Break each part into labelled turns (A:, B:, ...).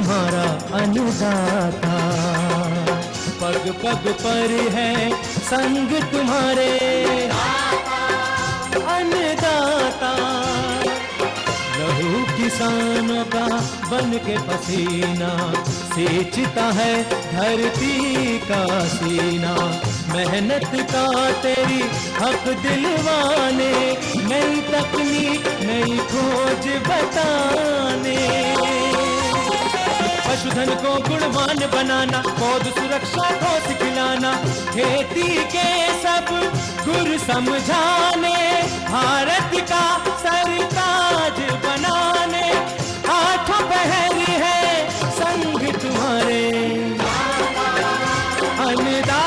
A: तुम्हारा अन्नदाता, पग पग पर है संग तुम्हारे अन्नदाता। लहू किसानों का बन के पसीना सींचता है धरती का सीना। मेहनत का तेरी हक दिलवाने, नई तकनीक नई खोज बताने। पशुधन को गुणवान बनाना, पौध सुरक्षा को सिखलाना, खेती के सब गुर समझाने, भारत का सरताज बनाने। आठों पहर है संग तुम्हारे अन्नदाता,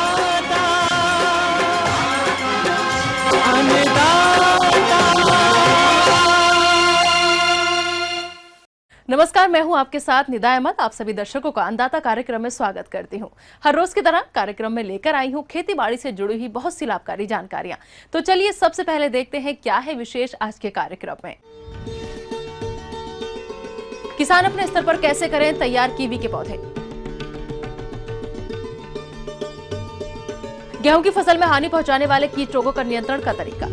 B: नमस्कार, मैं हूं आपके साथ निदा अहमद। आप सभी दर्शकों का अन्नदाता कार्यक्रम में स्वागत करती हूं। हर रोज की तरह कार्यक्रम में लेकर आई हूं खेती बाड़ी से जुड़ी हुई बहुत सी लाभकारी जानकारियां। तो चलिए सबसे पहले देखते हैं क्या है विशेष आज के कार्यक्रम में। किसान अपने स्तर पर कैसे करें तैयार कीवी के पौधे। गेहूं की फसल में हानि पहुंचाने वाले कीट रोगों का नियंत्रण का तरीका।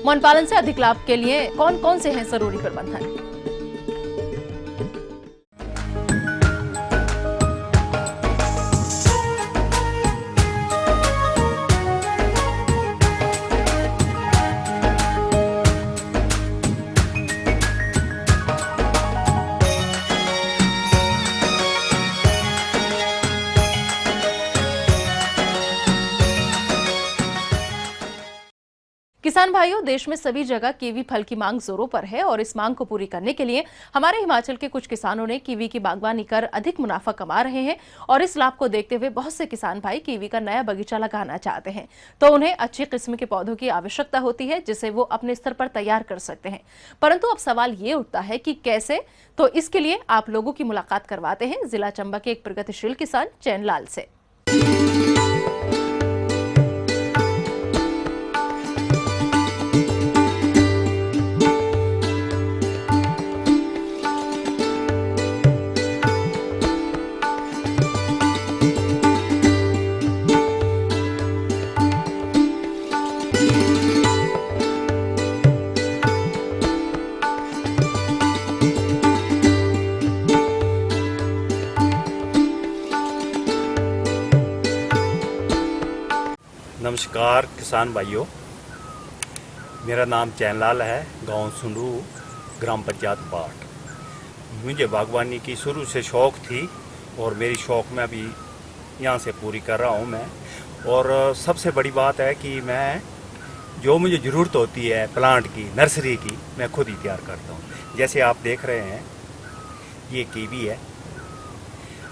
B: मौन पालन से अधिक लाभ के लिए कौन कौन से हैं जरूरी प्रबंधन। किसान भाइयों, देश में सभी जगह कीवी फल की मांग जोरों पर है और इस मांग को पूरी करने के लिए हमारे हिमाचल के कुछ किसानों ने कीवी की बागवानी कर अधिक मुनाफा कमा रहे हैं। और इस लाभ को देखते हुए बहुत से किसान भाई कीवी का नया बगीचा लगाना चाहते हैं, तो उन्हें अच्छी किस्म के पौधों की आवश्यकता होती है जिसे वो अपने स्तर पर तैयार कर सकते हैं। परंतु अब सवाल ये उठता है कि कैसे, तो इसके लिए आप लोगों की मुलाकात करवाते हैं जिला चंबा के एक प्रगतिशील किसान चैनलाल से।
C: नमस्कार किसान भाइयों, मेरा नाम चैनलाल है, गांव सुंडू, ग्राम पंचायत बाट। मुझे बागवानी की शुरू से शौक़ थी और मेरी शौक़ मैं अभी यहाँ से पूरी कर रहा हूँ मैं। और सबसे बड़ी बात है कि मैं जो मुझे ज़रूरत होती है प्लांट की, नर्सरी की, मैं खुद ही तैयार करता हूँ। जैसे आप देख रहे हैं, ये कीवी है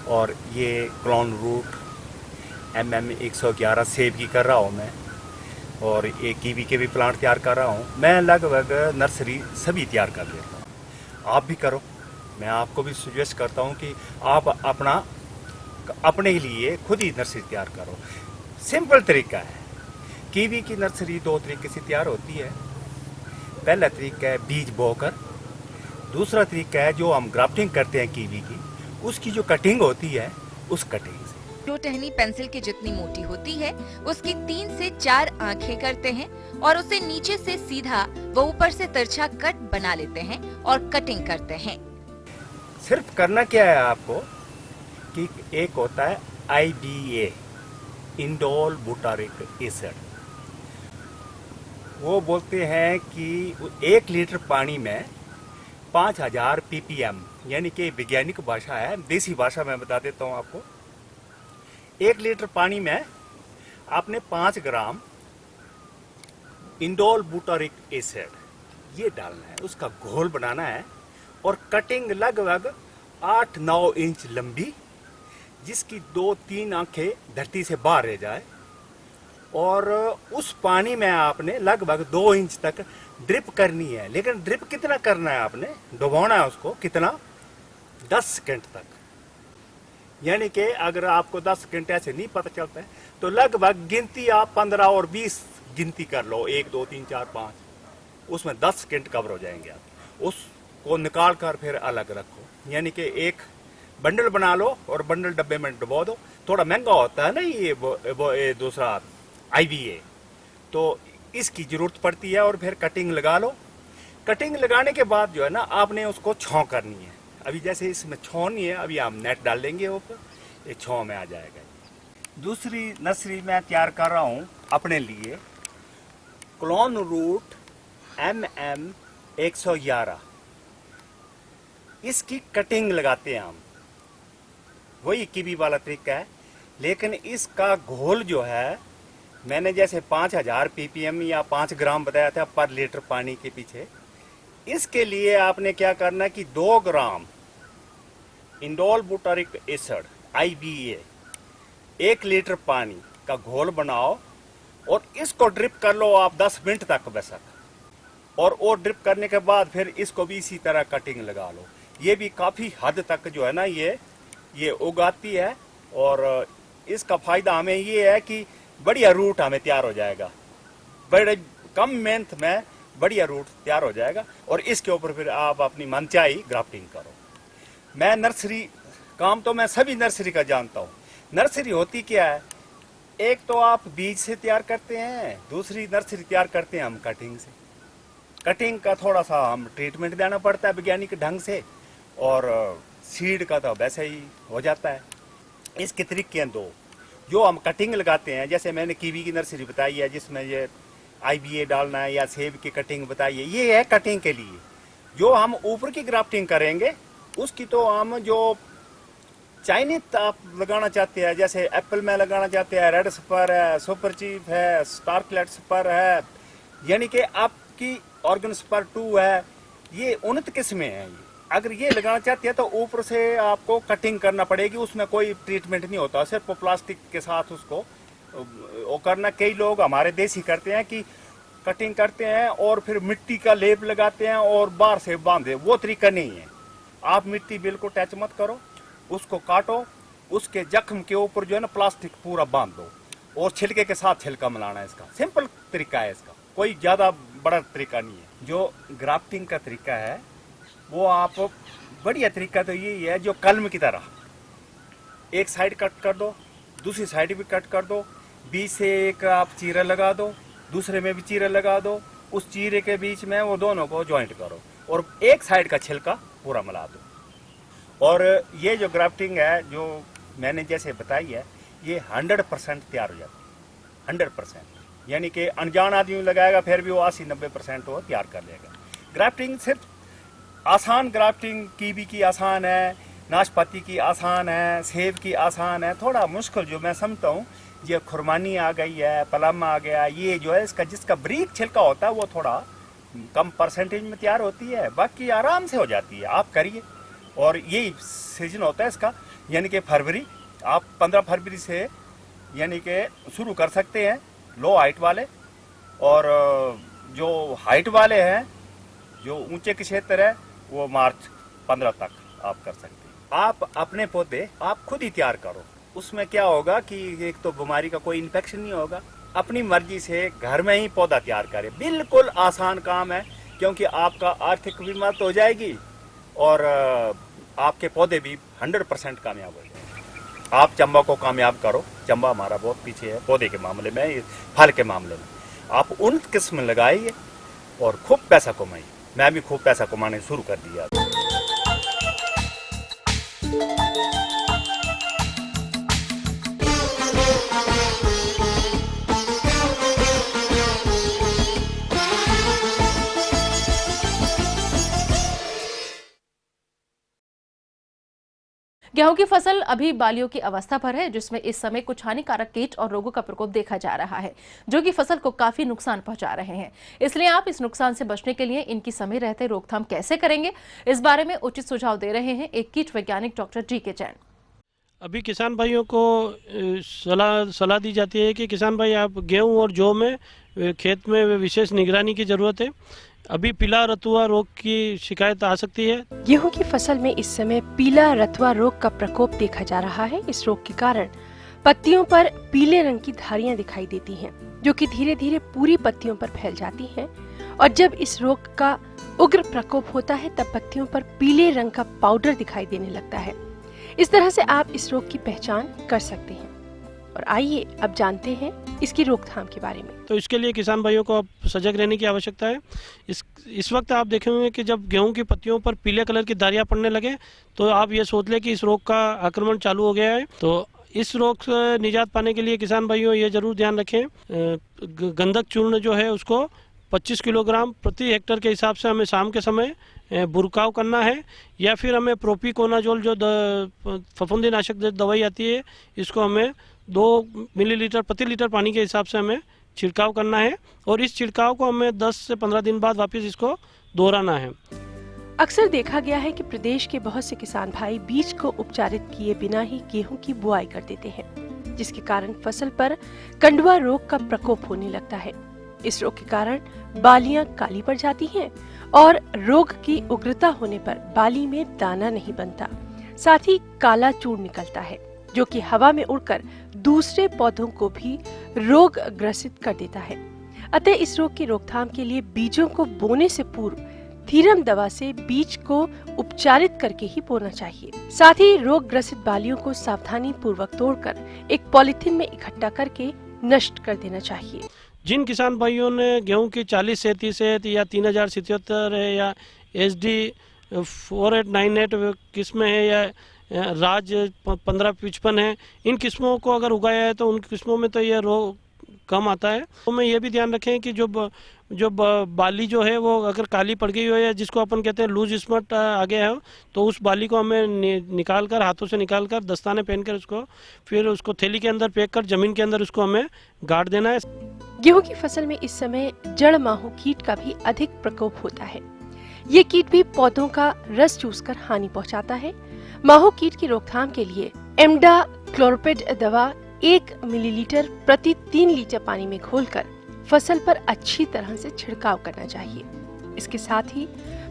C: और ये क्लाउन रूट MM111 सेब की कर रहा हूँ मैं, और एक कीवी के भी प्लांट तैयार कर रहा हूँ मैं। लगभग नर्सरी सभी तैयार कर लेता हूँ। आप भी करो, मैं आपको भी सजेस्ट करता हूँ कि आप अपने लिए खुद ही नर्सरी तैयार करो। सिंपल तरीका है। कीवी की नर्सरी दो तरीके से तैयार होती है। पहला तरीका है बीज बोकर, दूसरा तरीका है जो हम ग्राफ्टिंग करते हैं कीवी की, उसकी जो कटिंग होती है उस कटिंग से।
D: जो टहनी पेंसिल की जितनी मोटी होती है उसकी 3 से 4 आंखें करते हैं और उसे नीचे से सीधा व ऊपर से तिरछा कट बना लेते हैं और कटिंग करते हैं।
C: सिर्फ करना क्या है आपको कि एक होता है IBA, इंडोल बुटारिक एसिड। वो बोलते हैं कि 1 लीटर पानी में 5000 ppm, यानी कि वैज्ञानिक भाषा है, देसी भाषा में बता देता हूँ आपको। 1 लीटर पानी में आपने 5 ग्राम इंडोल बुटारिक एसिड ये डालना है, उसका घोल बनाना है। और कटिंग लगभग 8-9 इंच लंबी, जिसकी 2-3 आंखें धरती से बाहर रह जाए। और उस पानी में आपने लगभग 2 इंच तक ड्रिप करनी है। लेकिन ड्रिप कितना करना है, आपने डुबोना है उसको कितना, 10 सेकंड तक। यानी कि अगर आपको 10 सेकंड ऐसे नहीं पता चलता है तो लगभग गिनती आप 15 और 20 गिनती कर लो, 1 2 3 4 5, उसमें 10 सेकंड कवर हो जाएंगे। आप को निकाल कर फिर अलग रखो। यानी कि एक बंडल बना लो और बंडल डब्बे में डुबो दो। थोड़ा महंगा होता है ना ये दूसरा IBA, तो इसकी जरूरत पड़ती है। और फिर कटिंग लगा लो। कटिंग लगाने के बाद जो है ना आपने उसको छाँव करनी है। अभी जैसे इसमें छाँव नहीं है, अभी हम नेट डाल देंगे ऊपर, ये छाँव में आ जाएगा। दूसरी नर्सरी मैं तैयार कर रहा हूँ अपने लिए, क्लोन रूट MM 111। इसकी कटिंग लगाते हैं हम, वही कीवी वाला तरीका है, लेकिन इसका घोल जो है मैंने जैसे 5000 ppm या 5 ग्राम बताया था पर लीटर पानी के पीछे। इसके लिए आपने क्या करना कि 2 ग्राम इंडोल बुटारिक एसिड IBA 1 लीटर पानी का घोल बनाओ और इसको ड्रिप कर लो आप 10 मिनट तक बेशक। और वो ड्रिप करने के बाद फिर इसको भी इसी तरह कटिंग लगा लो। ये भी काफ़ी हद तक जो है ना ये उगाती है। और इसका फ़ायदा हमें ये है कि बढ़िया रूट हमें तैयार हो जाएगा, बड़े कम मेहनत में बढ़िया रूट तैयार हो जाएगा। और इसके ऊपर फिर आप अपनी मनचाही ग्राफ्टिंग करो। मैं नर्सरी काम तो मैं सभी नर्सरी का जानता हूँ। नर्सरी होती क्या है, एक तो आप बीज से तैयार करते हैं, दूसरी नर्सरी तैयार करते हैं हम कटिंग से। कटिंग का थोड़ा सा हम ट्रीटमेंट देना पड़ता है वैज्ञानिक ढंग से, और सीड का तो वैसे ही हो जाता है। इसके तरीके हैं 2। जो हम कटिंग लगाते हैं, जैसे मैंने कीवी की नर्सरी बताई है जिसमें ये IBA डालना है, या सेब की कटिंग बताई है, ये है कटिंग के लिए। जो हम ऊपर की ग्राफ्टिंग करेंगे उसकी तो हम जो चाइनीज आप लगाना चाहते हैं, जैसे एप्पल में लगाना चाहते हैं, रेड स्पर है, सुपर चीफ है, स्टारक्लेट स्पर है, यानी कि आपकी ऑर्गन स्पर 2 है, ये उन्नत किस्में हैं। अगर ये लगाना चाहते हैं तो ऊपर से आपको कटिंग करना पड़ेगी। उसमें कोई ट्रीटमेंट नहीं होता, सिर्फ प्लास्टिक के साथ उसको वो करना। कई लोग हमारे देसी करते हैं कि कटिंग करते हैं और फिर मिट्टी का लेप लगाते हैं और बाहर से बांधे, वो तरीका नहीं है। आप मिट्टी बिल्कुल टच मत करो, उसको काटो, उसके जख्म के ऊपर जो है ना प्लास्टिक पूरा बांध दो और छिलके के साथ छिलका मिलाना है। इसका सिंपल तरीका है, इसका कोई ज़्यादा बड़ा तरीका नहीं है। जो ग्राफ्टिंग का तरीका है वो आप बढ़िया तरीका तो यही है, जो कलम की तरह एक साइड कट कर दो, दूसरी साइड भी कट कर दो, बीच से एक आप चीरा लगा दो, दूसरे में भी चीरा लगा दो, उस चीरे के बीच में वो दोनों को जॉइंट करो और एक साइड का छिलका पूरा मिला दो। और ये जो ग्राफ्टिंग है जो मैंने जैसे बताई है, ये 100% तैयार हो जाती है, 100%। यानी कि अनजान आदमी लगाएगा फिर भी वो 80-90% वो तैयार कर लेगा। ग्राफ्टिंग सिर्फ आसान, ग्राफ्टिंग कीवी की आसान है, नाशपाती की आसान है, सेब की आसान है। थोड़ा मुश्किल जो मैं समझता हूँ ये खुरमानी आ गई है, प्लम आ गया, ये जो है इसका जिसका बारीक छिलका होता है वो थोड़ा कम परसेंटेज में तैयार होती है, बाकी आराम से हो जाती है। आप करिए। और यही सीजन होता है इसका, यानी कि फरवरी, आप 15 फरवरी से यानी कि शुरू कर सकते हैं लो हाइट वाले। और जो हाइट वाले हैं, जो ऊंचे के क्षेत्र है, वो मार्च 15 तक आप कर सकते हैं। आप अपने पौधे आप खुद ही तैयार करो। उसमें क्या होगा कि एक तो बीमारी का कोई इन्फेक्शन नहीं होगा। अपनी मर्जी से घर में ही पौधा तैयार करें। बिल्कुल आसान काम है, क्योंकि आपका आर्थिक भी मदद हो जाएगी और आपके पौधे भी 100% कामयाब हो जाएंगे। आप चंबा को कामयाब करो। चंबा हमारा बहुत पीछे है पौधे के मामले में, फल के मामले में। आप उन किस्म लगाइए और खूब पैसा कमाइए। मैं भी खूब पैसा कमाने शुरू कर दिया।
B: गेहूं की फसल अभी बालियों की अवस्था पर है, जिसमें इस समय कुछ हानिकारक कीट और रोगों का प्रकोप देखा जा रहा है, जो कि फसल को काफी नुकसान पहुंचा रहे हैं। इसलिए आप इस नुकसान से बचने के लिए इनकी समय रहते रोकथाम कैसे करेंगे, इस बारे में उचित सुझाव दे रहे हैं एक कीट वैज्ञानिक डॉक्टर जी.के. जैन।
E: अभी किसान भाइयों को सलाह दी जाती है कि किसान भाई आप गेहूं और जौ में खेत में विशेष निगरानी की जरूरत है। अभी पीला रतुआ रोग की शिकायत आ सकती है।
F: गेहूं की फसल में इस समय पीला रतुआ रोग का प्रकोप देखा जा रहा है। इस रोग के कारण पत्तियों पर पीले रंग की धारियां दिखाई देती हैं, जो कि धीरे धीरे पूरी पत्तियों पर फैल जाती हैं और जब इस रोग का उग्र प्रकोप होता है तब पत्तियों पर पीले रंग का पाउडर दिखाई देने लगता है। इस तरह से आप इस रोग की पहचान कर सकते हैं। और आइए अब जानते हैं इसकी रोकथाम के बारे में।
E: तो इसके लिए किसान भाइयों को अब सजग रहने की आवश्यकता है। इस वक्त आप देखेंगे कि जब गेहूं की पत्तियों पर पीले कलर की धारियां पड़ने लगे तो आप ये सोच लें कि इस रोग का आक्रमण चालू हो गया है। तो इस रोग से निजात पाने के लिए किसान भाइयों ये जरूर ध्यान रखें, गंधक चूर्ण जो है उसको 25 किलोग्राम प्रति हेक्टर के हिसाब से हमें शाम के समय बुरकाव करना है, या फिर हमें प्रोपिकोनाजोल जो फफूंदीनाशक दवाई आती है इसको हमें 2 मिलीलीटर प्रति लीटर पानी के हिसाब से हमें छिड़काव करना है। और इस छिड़काव को हमें 10 से 15 दिन बाद वापस इसको दोहराना है।
F: अक्सर देखा गया है कि प्रदेश के बहुत से किसान भाई बीज को उपचारित किए बिना ही गेहूं की बुआई कर देते हैं, जिसके कारण फसल पर कंडुआ रोग का प्रकोप होने लगता है। इस रोग के कारण बालियां काली पड़ जाती हैं और रोग की उग्रता होने पर बाली में दाना नहीं बनता, साथ ही काला चूर्ण निकलता है जो कि हवा में उड़कर दूसरे पौधों को भी रोग ग्रसित कर देता है। अतः इस रोग की रोकथाम के लिए बीजों को बोने से पूर्व थीरम दवा से बीज को उपचारित करके ही बोना चाहिए। साथ ही रोग ग्रसित बालियों को सावधानी पूर्वक तोड़कर एक पॉलिथीन में इकट्ठा करके नष्ट कर देना चाहिए।
E: जिन किसान भाइयों ने गेहूं की 4037 या 3077 है या SD 4898 किस्में है या राज 1555 है, इन किस्मों को अगर उगाया है तो उन किस्मों में तो यह रोग कम आता है। तो मैं ये भी ध्यान रखें कि जो बाली जो है वो अगर काली पड़ गई हो या जिसको अपन कहते हैं लूज स्मट आ गया हो तो उस बाली को हमें निकाल कर, हाथों से निकाल कर, दस्ताने पहनकर उसको फिर उसको थैली के अंदर पैक कर जमीन के अंदर उसको हमें गाड़ देना है।
F: गेहूं की फसल में इस समय जड़ माहू कीट का भी अधिक प्रकोप होता है। ये कीट भी पौधों का रस चूसकर हानि पहुंचाता है। माहू कीट की रोकथाम के लिए एमडा क्लोरोपेड दवा 1 मिलीलीटर प्रति 3 लीटर पानी में घोलकर फसल पर अच्छी तरह से छिड़काव करना चाहिए। इसके साथ ही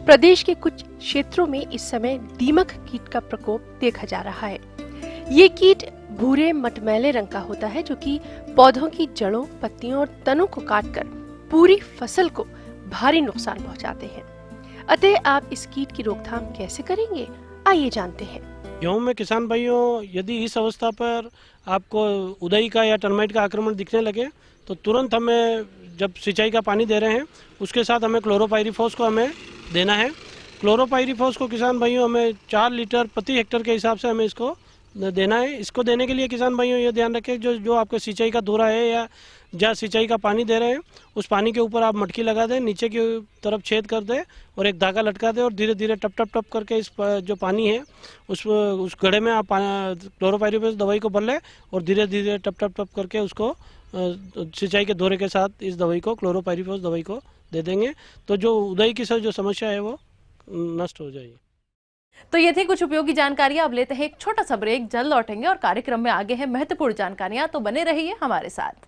F: प्रदेश के कुछ क्षेत्रों में इस समय दीमक कीट का प्रकोप देखा जा रहा है। ये कीट भूरे मटमैले रंग का होता है जो कि पौधों की जड़ों, पत्तियों और तनों को काटकर पूरी फसल को भारी नुकसान पहुंचाते हैं। अतः आप इस कीट की रोकथाम कैसे करेंगे, आइए जानते हैं।
E: गेहूं में किसान भाइयों यदि इस अवस्था पर आपको उदई का या टर्माइट का आक्रमण दिखने लगे तो तुरंत हमें, जब सिंचाई का पानी दे रहे हैं उसके साथ हमें क्लोरोपाइरीफॉस को हमें देना है। क्लोरोपाइरीफॉस को किसान भाइयों हमें 4 लीटर प्रति हेक्टर के हिसाब से हमें इसको देना है। इसको देने के लिए किसान भाइयों ये ध्यान रखें जो आपके सिंचाई का धोरा है या जहाँ सिंचाई का पानी दे रहे हैं उस पानी के ऊपर आप मटकी लगा दें, नीचे की तरफ छेद कर दें और एक धागा लटका दें और धीरे धीरे टप टप टप करके इस जो पानी है उस घड़े में आप क्लोरोपाइरीफॉस दवाई को भर लें और धीरे धीरे टप टप टप करके उसको सिंचाई के धोरे के साथ इस दवाई को, क्लोरोपाइरीफॉस दवाई को दे देंगे तो जो उदय की जो समस्या है वो नष्ट हो जाएगी।
B: तो ये थी कुछ उपयोगी जानकारियां। अब लेते हैं एक छोटा सा ब्रेक, जल्द लौटेंगे और कार्यक्रम में आगे है महत्वपूर्ण जानकारियां, तो बने रहिए हमारे साथ।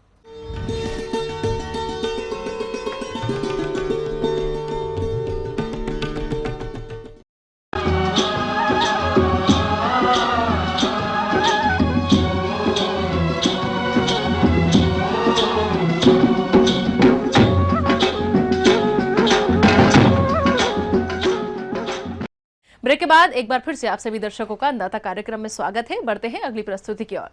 B: ब्रेक के बाद एक बार फिर से आप सभी दर्शकों का अन्नदाता कार्यक्रम में स्वागत है। बढ़ते हैं अगली प्रस्तुति की ओर।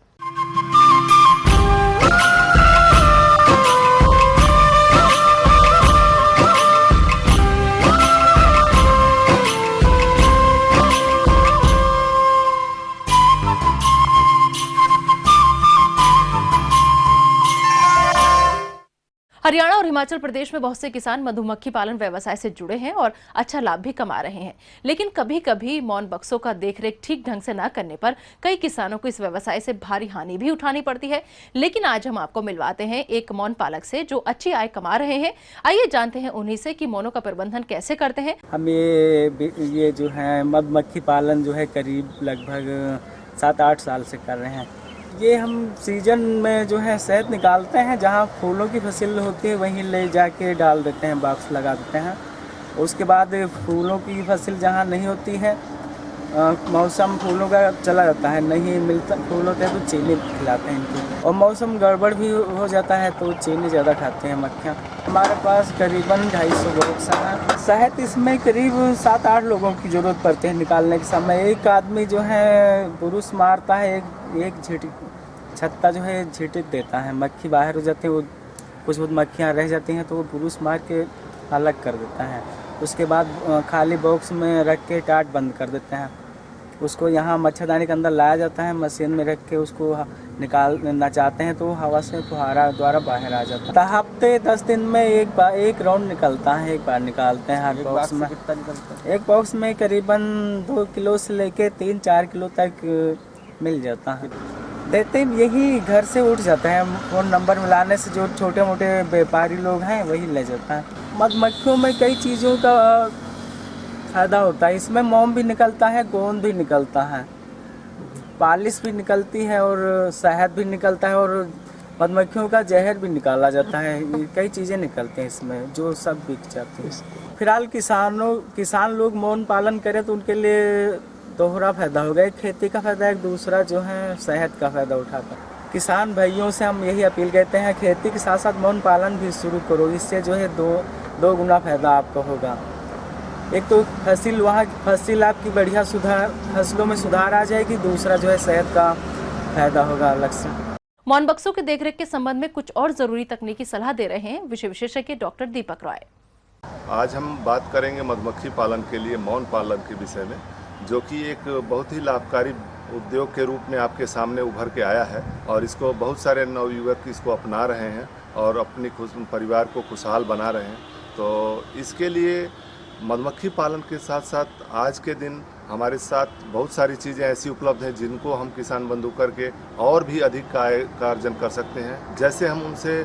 B: हरियाणा और हिमाचल प्रदेश में बहुत से किसान मधुमक्खी पालन व्यवसाय से जुड़े हैं और अच्छा लाभ भी कमा रहे हैं, लेकिन कभी कभी मौन बक्सों का देखरेख ठीक ढंग से न करने पर कई किसानों को इस व्यवसाय से भारी हानि भी उठानी पड़ती है। लेकिन आज हम आपको मिलवाते हैं एक मौन पालक से जो अच्छी आय कमा रहे हैं। आइए जानते हैं उन्हीं से कि मौनों का प्रबंधन कैसे करते हैं।
G: हम ये जो है मधुमक्खी पालन जो है करीब लगभग 7-8 साल से कर रहे हैं। ये हम सीजन में जो है शहद निकालते हैं, जहाँ फूलों की फसल होती है वहीं ले जाके डाल देते हैं, बॉक्स लगा देते हैं। उसके बाद फूलों की फसल जहाँ नहीं होती है मौसम फूलों का चला जाता है, नहीं मिलता फूल होते हैं तो चीनी खिलाते हैं इनको, और मौसम गड़बड़ भी हो जाता है तो चीनी ज़्यादा खाते हैं मक्खियाँ। हमारे पास करीबन 250 बॉक्स हैं शहद। इसमें करीब 7-8 लोगों की ज़रूरत पड़ती है निकालने के समय। एक आदमी जो है पुरुष मारता है, एक छत्ता जो है झिटिक देता है, मक्खी बाहर हो जाती है, वो कुछ बहुत मक्खियाँ रह जाती हैं तो वो पुरुष मार के अलग कर देता है। उसके बाद खाली बॉक्स में रख के टाट बंद कर देते हैं। उसको यहाँ मच्छरदानी के अंदर लाया जाता है, मशीन में रख के उसको निकालना चाहते हैं तो हवा से फुहारा द्वारा बाहर आ जाता है। हफ्ते 10 दिन में एक राउंड निकलता है, एक बार निकालते हैं हर बॉक्स में। एक बॉक्स में करीबन 2 किलो से लेके 3-4 किलो तक मिल जाता है। देते यही घर से उठ जाता है, फ़ोन नंबर मिलाने से जो छोटे मोटे व्यापारी लोग हैं वही ले जाता है। मधुमक्खियों में कई चीज़ों का फ़ायदा होता है। इसमें मोम भी निकलता है, गोंद भी निकलता है, पालिश भी निकलती है और शहद भी निकलता है और मधुमक्खियों का जहर भी निकाला जाता है। कई चीज़ें निकलती हैं इसमें जो सब बिक जाती हैं। फिलहाल किसान लोग मौन पालन करें तो उनके लिए दोहरा फ़ायदा होगा, एक खेती का फ़ायदा, एक दूसरा जो है शहद का फ़ायदा उठाकर। किसान भाइयों से हम यही अपील करते हैं, खेती के साथ साथ मौन पालन भी शुरू करो, इससे जो है दो गुना फ़ायदा आपका होगा। एक तो फसिल आपकी बढ़िया फसलों में सुधार आ जाएगी, दूसरा जो है शहद का फ़ायदा होगा अलग से।
B: मौन बक्सों के देखरेख के संबंध में कुछ और जरूरी तकनीकी सलाह दे रहे हैं विषय विशेषज्ञ डॉक्टर दीपक रॉय।
H: आज हम बात करेंगे मधुमक्खी पालन के लिए मौन पालन के विषय में, जो कि एक बहुत ही लाभकारी उद्योग के रूप में आपके सामने उभर के आया है और इसको बहुत सारे नवयुवक इसको अपना रहे हैं और अपनी परिवार को खुशहाल बना रहे हैं। तो इसके लिए मधुमक्खी पालन के साथ साथ आज के दिन हमारे साथ बहुत सारी चीज़ें ऐसी उपलब्ध हैं जिनको हम किसान बंधु करके और भी अधिक आय का अर्जन कर सकते हैं। जैसे हम उनसे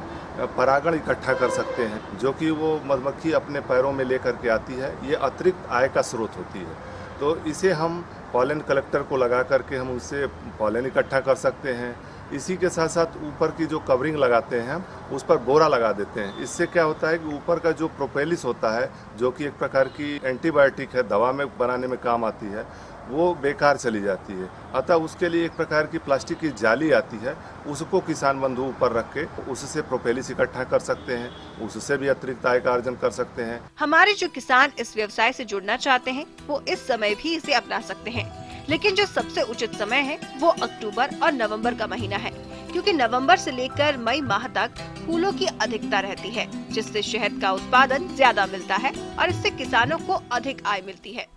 H: परागण इकट्ठा कर सकते हैं, जो कि वो मधुमक्खी अपने पैरों में लेकर के आती है, ये अतिरिक्त आय का स्रोत होती है। तो इसे हम पॉलन कलेक्टर को लगा करके हम उससे पॉलन इकट्ठा कर सकते हैं। इसी के साथ साथ ऊपर की जो कवरिंग लगाते हैं उस पर बोरा लगा देते हैं। इससे क्या होता है कि ऊपर का जो प्रोपेलिस होता है, जो कि एक प्रकार की एंटीबायोटिक है, दवा में बनाने में काम आती है, वो बेकार चली जाती है। अतः उसके लिए एक प्रकार की प्लास्टिक की जाली आती है, उसको किसान बंधु ऊपर रख के उससे प्रोपेलिस इकट्ठा कर सकते हैं, उससे भी अतिरिक्त आय का अर्जन कर सकते हैं।
F: हमारे जो किसान इस व्यवसाय से जुड़ना चाहते हैं वो इस समय भी इसे अपना सकते हैं, लेकिन जो सबसे उचित समय है वो अक्टूबर और नवंबर का महीना है, क्योंकि नवंबर से लेकर मई माह तक फूलों की अधिकता रहती है, जिससे शहद का उत्पादन ज्यादा मिलता है और इससे किसानों को अधिक आय मिलती है।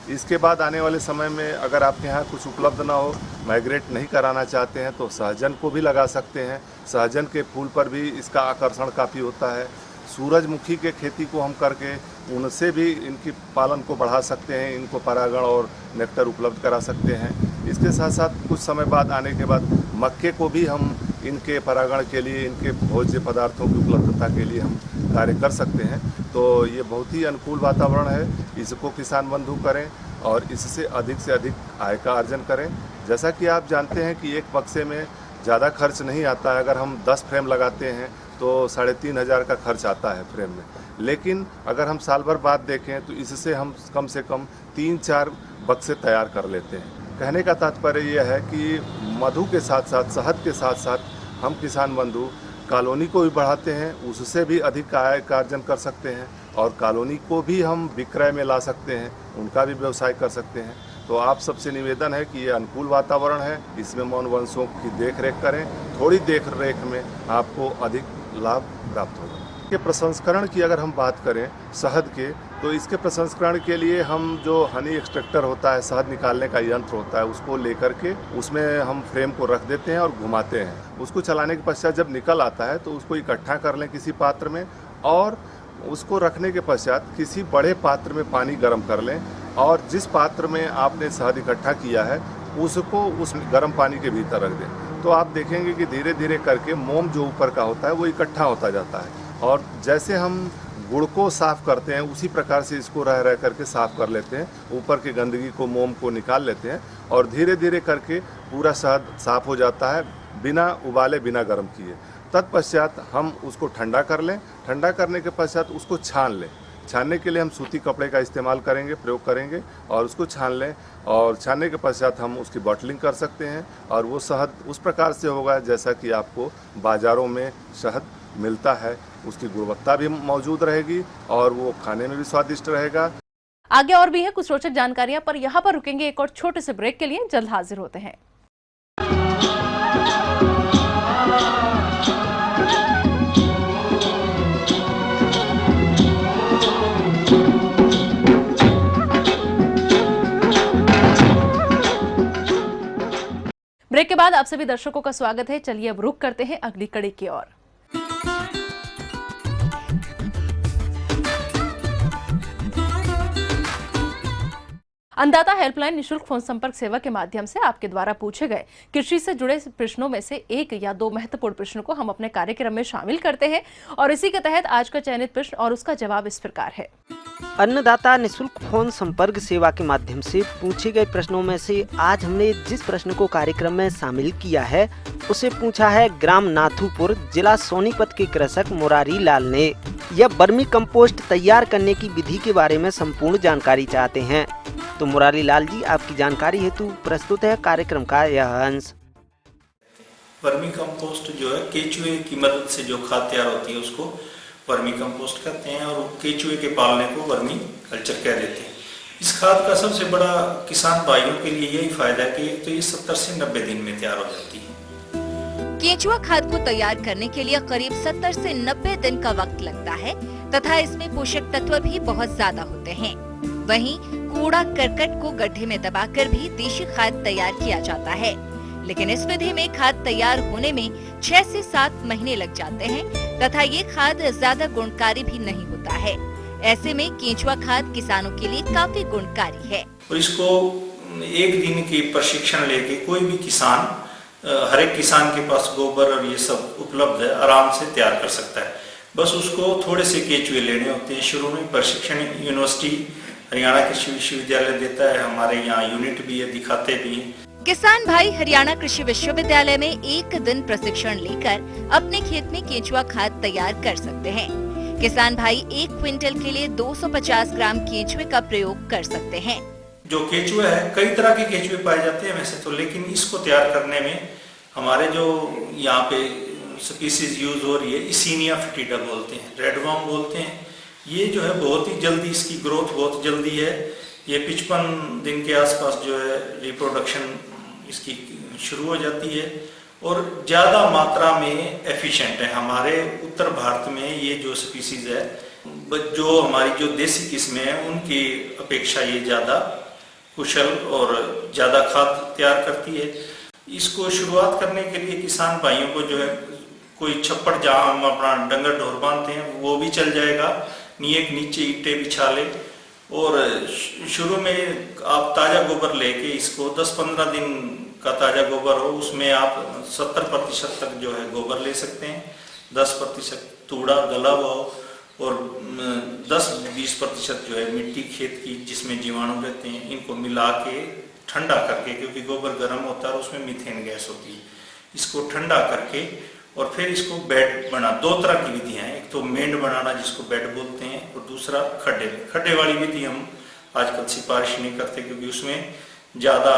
H: इसके बाद आने वाले समय में अगर आपके यहाँ कुछ उपलब्ध ना हो, माइग्रेट नहीं कराना चाहते हैं, तो सहजन को भी लगा सकते हैं। सहजन के फूल पर भी इसका आकर्षण काफ़ी होता है। सूरजमुखी के खेती को हम करके उनसे भी इनकी पालन को बढ़ा सकते हैं, इनको परागण और नेक्टर उपलब्ध करा सकते हैं। इसके साथ साथ कुछ समय बाद आने के बाद मक्के को भी हम इनके परागण के लिए, इनके भोज्य पदार्थों की उपलब्धता के लिए हम कार्य कर सकते हैं। तो ये बहुत ही अनुकूल वातावरण है, इसको किसान बंधु करें और इससे से अधिक आय का अर्जन करें। जैसा कि आप जानते हैं कि एक बक्से में ज़्यादा खर्च नहीं आता है। अगर हम 10 फ्रेम लगाते हैं तो 3500 का खर्च आता है फ्रेम में, लेकिन अगर हम साल भर बाद देखें तो इससे हम कम से कम 3-4 बक्से तैयार कर लेते हैं। कहने का तात्पर्य यह है कि मधु के साथ साथ, शहद के साथ साथ हम किसान बंधु कॉलोनी को भी बढ़ाते हैं, उससे भी अधिक आय का अर्जन कर सकते हैं और कॉलोनी को भी हम विक्रय में ला सकते हैं, उनका भी व्यवसाय कर सकते हैं। तो आप सबसे निवेदन है कि ये अनुकूल वातावरण है, इसमें मौन वंशों की देखरेख करें। थोड़ी देखरेख में आपको अधिक लाभ प्राप्त होगा। के प्रसंस्करण की अगर हम बात करें शहद के, तो इसके प्रसंस्करण के लिए हम जो हनी एक्सट्रैक्टर होता है, शहद निकालने का यंत्र होता है, उसको लेकर के उसमें हम फ्रेम को रख देते हैं और घुमाते हैं। उसको चलाने के पश्चात जब निकल आता है तो उसको इकट्ठा कर लें किसी पात्र में और उसको रखने के पश्चात किसी बड़े पात्र में पानी गर्म कर लें और जिस पात्र में आपने शहद इकट्ठा किया है उसको उस गर्म पानी के भीतर रख दें। तो आप देखेंगे कि धीरे धीरे करके मोम जो ऊपर का होता है वो इकट्ठा होता जाता है और जैसे हम गुड़ को साफ़ करते हैं उसी प्रकार से इसको रह रह करके साफ़ कर लेते हैं। ऊपर की गंदगी को, मोम को निकाल लेते हैं और धीरे धीरे करके पूरा शहद साफ़ हो जाता है बिना उबाले, बिना गर्म किए। तत्पश्चात हम उसको ठंडा कर लें। ठंडा करने के पश्चात उसको छान लें। छानने के लिए हम सूती कपड़े का इस्तेमाल करेंगे, प्रयोग करेंगे और उसको छान लें और छानने के पश्चात हम उसकी बॉटलिंग कर सकते हैं और वो शहद उस प्रकार से होगा जैसा कि आपको बाज़ारों में शहद मिलता है। उसकी गुणवत्ता भी मौजूद रहेगी और वो खाने में भी स्वादिष्ट रहेगा।
B: आगे और भी है कुछ रोचक जानकारियां, पर यहाँ पर रुकेंगे एक और छोटे से ब्रेक के लिए। जल्द हाजिर होते हैं। ब्रेक के बाद आप सभी दर्शकों का स्वागत है। चलिए अब रुक करते हैं अगली कड़ी की ओर। अन्नदाता हेल्पलाइन निशुल्क फोन संपर्क सेवा के माध्यम से आपके द्वारा पूछे गए कृषि से जुड़े प्रश्नों में से एक या दो महत्वपूर्ण प्रश्नों को हम अपने कार्यक्रम में शामिल करते हैं और इसी के तहत आज का चयनित प्रश्न और उसका जवाब इस प्रकार है।
I: अन्नदाता निशुल्क फोन संपर्क सेवा के माध्यम से पूछे गए प्रश्नों में से आज हमने जिस प्रश्न को कार्यक्रम में शामिल किया है उसे पूछा है ग्राम नाथुपुर, जिला सोनीपत के कृषक मुरारी लाल ने। यह वर्मी कंपोस्ट तैयार करने की विधि के बारे में संपूर्ण जानकारी चाहते हैं। तो मुरारी लाल जी, आपकी जानकारी हेतु प्रस्तुत है कार्यक्रम का यह अंश।
J: वर्मी कंपोस्ट जो है केचुए की मदद से जो खाद तैयार होती है उसको वर्मी कंपोस्ट कहते हैं और केचुए के पालने को वर्मी कल्चर कह देते हैं। इस खाद का सबसे बड़ा किसान भाइयों के लिए यही फायदा है कि तो ये 70 से 90 दिन में तैयार हो जाती है।
D: केचुआ खाद को तैयार करने के लिए करीब 70 से 90 दिन का वक्त लगता है तथा इसमें पोषक तत्व भी बहुत ज्यादा होते हैं। वहीं कूड़ा करकट को गड्ढे में दबाकर भी देशी खाद तैयार किया जाता है, लेकिन इस विधि में खाद तैयार होने में 6 से 7 महीने लग जाते हैं तथा ये खाद ज्यादा गुणकारी भी नहीं होता है। ऐसे में केंचुआ खाद किसानों के लिए काफी गुणकारी है।
J: और इसको एक दिन की प्रशिक्षण लेके कोई भी किसान, हर एक किसान के पास गोबर और ये सब उपलब्ध है, आराम से तैयार कर सकता है। बस उसको थोड़े से केचुए लेने होते हैं। शुरू में प्रशिक्षण यूनिवर्सिटी हरियाणा कृषि विश्वविद्यालय देता है, हमारे यहाँ यूनिट भी है, दिखाते भी हैं।
D: किसान भाई हरियाणा कृषि विश्वविद्यालय में एक दिन प्रशिक्षण लेकर अपने खेत में केंचुआ खाद तैयार कर सकते हैं। किसान भाई 1 क्विंटल के लिए 250 ग्राम केंचुए का प्रयोग कर सकते हैं।
J: जो केचुआ है, कई तरह के केचुए पाए जाते हैं वैसे तो, लेकिन इसको तैयार करने में हमारे जो यहाँ पे स्पीसीज यूज हो रही है, इसीनिया फिटिडा बोलते हैं, रेड वर्म बोलते हैं। ये जो है बहुत ही जल्दी, इसकी ग्रोथ बहुत जल्दी है। ये 55 दिन के आसपास जो है रिप्रोडक्शन इसकी शुरू हो जाती है और ज़्यादा मात्रा में एफिशिएंट है। हमारे उत्तर भारत में ये जो स्पीसीज है, जो हमारी जो देसी किस्में हैं उनकी अपेक्षा ये ज़्यादा कुशल और ज़्यादा खाद तैयार करती है। इसको शुरुआत करने के लिए किसान भाइयों को जो है कोई छप्पड़ जहाँ हम अपना डंगर ढोर बांधते हैं वो भी चल जाएगा, एक नीचे ईंटें बिछा ले और शुरू में आप ताज़ा गोबर लेके इसको 10-15 दिन का ताज़ा गोबर हो, उसमें आप 70% तक जो है गोबर ले सकते हैं। 10% तूड़ा गला हुआ हो और 10-20% जो है मिट्टी खेत की जिसमें जीवाणु रहते हैं, इनको मिला के ठंडा करके, क्योंकि गोबर गर्म होता है और उसमें मीथेन गैस होती है, इसको ठंडा करके और फिर इसको बेड बना। 2 तरह की विधियां हैं, एक तो मेंढ बनाना जिसको बेड बोलते हैं और दूसरा खड्डे वाली विधि हम आजकल सिफारिश नहीं करते क्योंकि उसमें ज़्यादा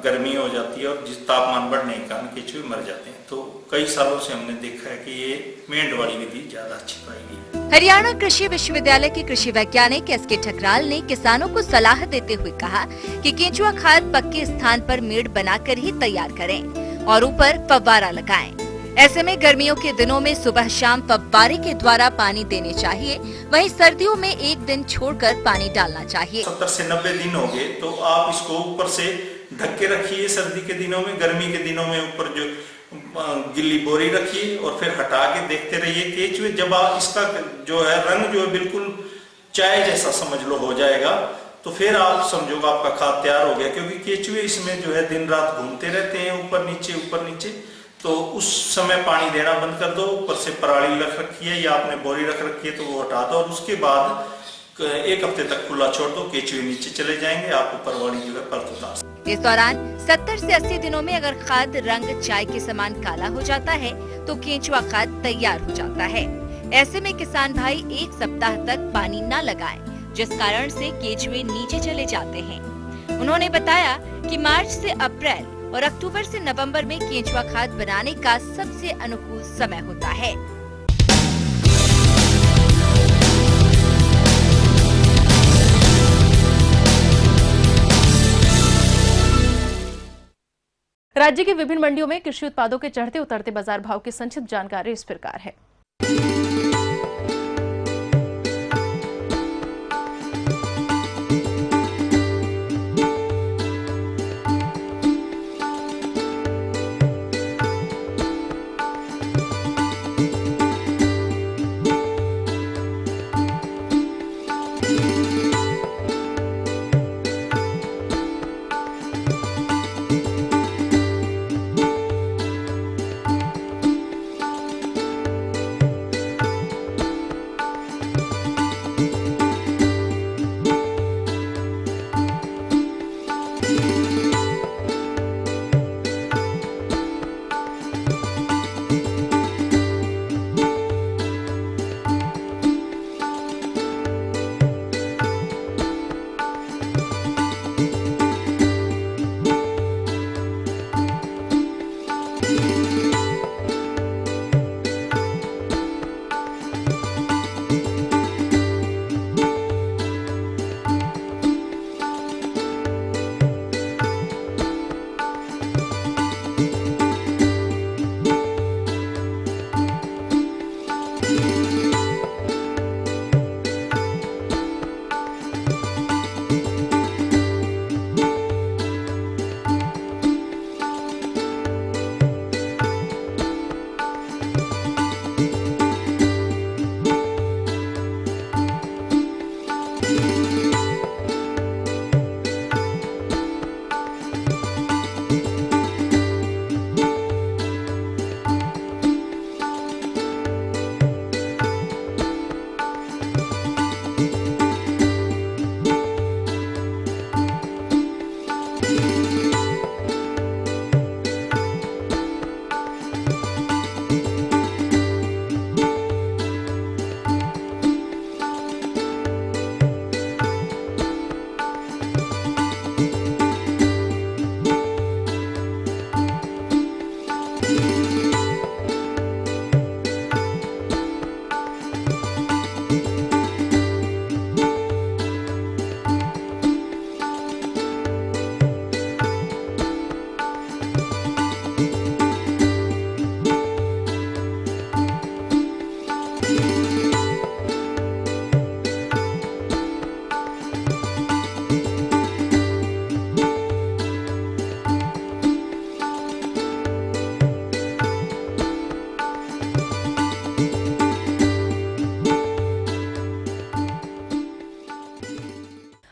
J: गर्मी हो जाती है और जिस तापमान बढ़ने के कारण केचुए मर जाते हैं। तो कई सालों से हमने देखा है कि ये मेंढ वाली विधि ज़्यादा अच्छी पाई गई।
D: हरियाणा कृषि विश्वविद्यालय के कृषि वैज्ञानिक एस.के. ठकराल ने किसानों को सलाह देते हुए कहा कि केंचुआ खाद पक्के स्थान पर मेड़ बनाकर ही तैयार करें और ऊपर फव्वारा लगाएं। ऐसे में गर्मियों के दिनों में सुबह शाम फव्वारे के द्वारा पानी देने चाहिए, वहीं सर्दियों में 1 दिन छोड़कर पानी डालना चाहिए।
J: 70 से 90 दिन हो गए तो आप इसको ऊपर से ढक के रखिए सर्दी के दिनों में। गर्मी के दिनों में ऊपर जो गिल्ली बोरी रखिए और फिर हटा के देखते रहिए। केचुए जब आप इसका जो है रंग जो है बिल्कुल चाय जैसा समझ लो हो जाएगा तो फिर आप समझो आपका खाद तैयार हो गया, क्योंकि केचुए इसमें जो है दिन रात घूमते रहते हैं ऊपर नीचे, तो उस समय पानी देना बंद कर दो। ऊपर से पराली रख रखी है या आपने बोरी रख रखी है तो वो हटा दो और उसके बाद 1 हफ्ते तक खुला छोड़ दो, केचुए नीचे चले जाएंगे, आप ऊपर वाली जो है परत उतार सकते।
D: इस दौरान 70 से 80 दिनों में अगर खाद रंग चाय के समान काला हो जाता है तो केंचुआ खाद तैयार हो जाता है। ऐसे में किसान भाई एक सप्ताह तक पानी न लगाएं, जिस कारण से केंचुए नीचे चले जाते हैं। उन्होंने बताया कि मार्च से अप्रैल और अक्टूबर से नवंबर में केंचुआ खाद बनाने का सबसे अनुकूल समय होता है।
B: राज्य की विभिन्न मंडियों में कृषि उत्पादों के चढ़ते उतरते बाजार भाव की संक्षिप्त जानकारी इस प्रकार है।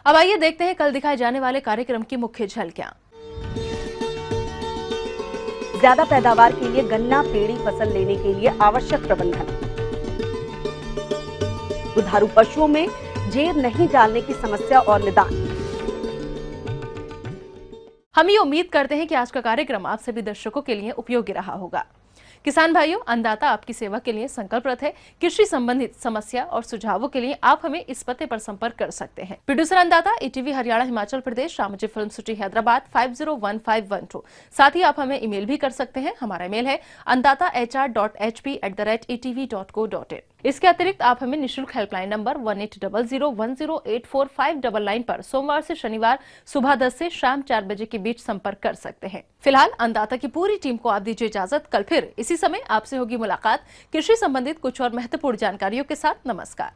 B: अब आइए देखते हैं कल दिखाए जाने वाले कार्यक्रम की मुख्य झलकियां।
K: ज्यादा पैदावार के लिए गन्ना पेड़ी फसल लेने के लिए आवश्यक प्रबंधन। दुधारू पशुओं में जेर नहीं डालने की समस्या और निदान।
B: हम ये उम्मीद करते हैं कि आज का कार्यक्रम आप सभी दर्शकों के लिए उपयोगी रहा होगा। किसान भाइयों, अन्नदाता आपकी सेवा के लिए संकल्परत है। कृषि संबंधित समस्या और सुझावों के लिए आप हमें इस पते पर संपर्क कर सकते हैं। प्रोड्यूसर अन्नदाता, ETV Haryana Himachal Pradesh, Ramoji film city Hyderabad 501512। साथ ही आप हमें ईमेल भी कर सकते हैं। हमारा ईमेल है annadaata.hr.hp@etv.co.in। इसके अतिरिक्त आप हमें निःशुल्क हेल्पलाइन नंबर 180010084599 पर सोमवार से शनिवार सुबह 10 से शाम 4 बजे के बीच संपर्क कर सकते हैं। फिलहाल अन्नदाता की पूरी टीम को आप दीजिए इजाजत। कल फिर इसी समय आपसे होगी मुलाकात कृषि संबंधित कुछ और महत्वपूर्ण जानकारियों के साथ। नमस्कार।